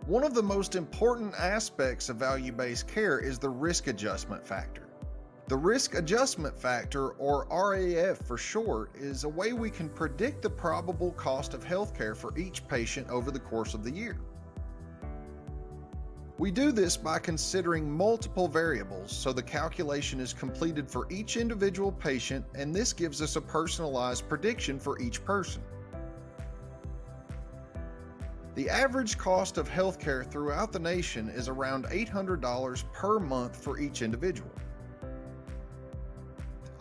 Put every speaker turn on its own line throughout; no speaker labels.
One of the most important aspects of value-based care is the risk adjustment factor. The risk adjustment factor, or RAF for short, is a way we can predict the probable cost of healthcare for each patient over the course of the year. We do this by considering multiple variables, so the calculation is completed for each individual patient, and this gives us a personalized prediction for each person. The average cost of healthcare throughout the nation is around $800 per month for each individual.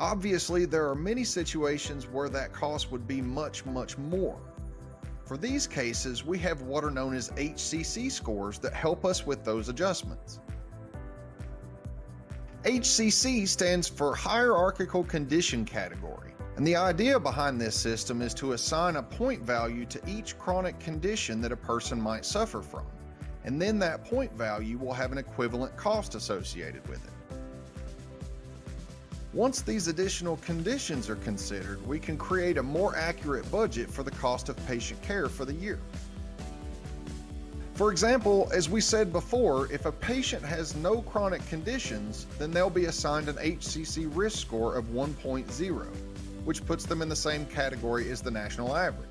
Obviously, there are many situations where that cost would be much more. For these cases, we have what are known as HCC scores that help us with those adjustments. HCC stands for Hierarchical Condition Category, and the idea behind this system is to assign a point value to each chronic condition that a person might suffer from, and then that point value will have an equivalent cost associated with it. Once these additional conditions are considered, we can create a more accurate budget for the cost of patient care for the year. For example, as we said before, if a patient has no chronic conditions, then they'll be assigned an HCC risk score of 1.0, which puts them in the same category as the national average.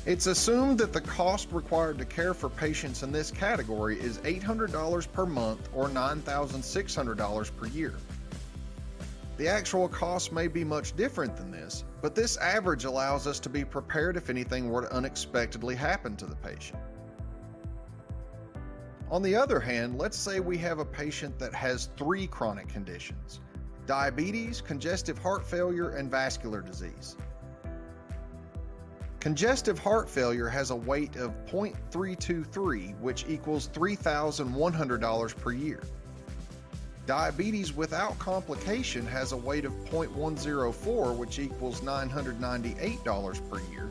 It's assumed that the cost required to care for patients in this category is $800 per month or $9,600 per year. The actual cost may be much different than this, but this average allows us to be prepared if anything were to unexpectedly happen to the patient. On the other hand, let's say we have a patient that has 3 chronic conditions: diabetes, congestive heart failure, and vascular disease. Congestive heart failure has a weight of 0.323, which equals $3,100 per year. Diabetes without complication has a weight of 0.104, which equals $998 per year.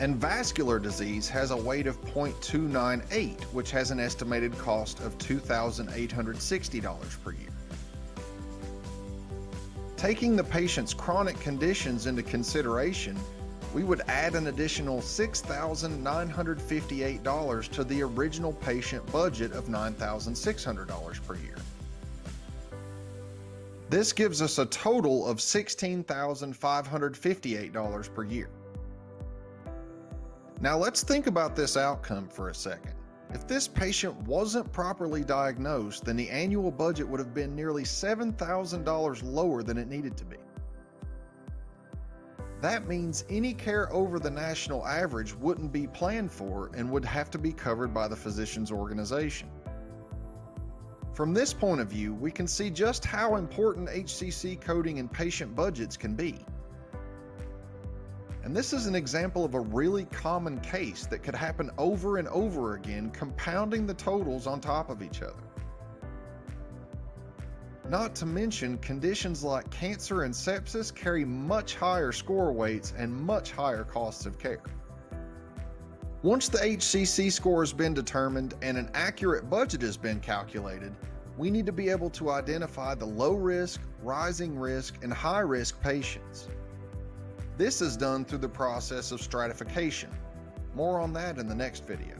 And vascular disease has a weight of 0.298, which has an estimated cost of $2,860 per year. Taking the patient's chronic conditions into consideration, we would add an additional $6,958 to the original patient budget of $9,600 per year. This gives us a total of $16,558 per year. Now let's think about this outcome for a second. If this patient wasn't properly diagnosed, then the annual budget would have been nearly $7,000 lower than it needed to be. That means any care over the national average wouldn't be planned for and would have to be covered by the physician's organization. From this point of view, we can see just how important HCC coding and patient budgets can be. And this is an example of a really common case that could happen over and over again, compounding the totals on top of each other. Not to mention, conditions like cancer and sepsis carry much higher score weights and much higher costs of care. Once the HCC score has been determined and an accurate budget has been calculated, we need to be able to identify the low risk, rising risk, and high risk patients. This is done through the process of stratification. More on that in the next video.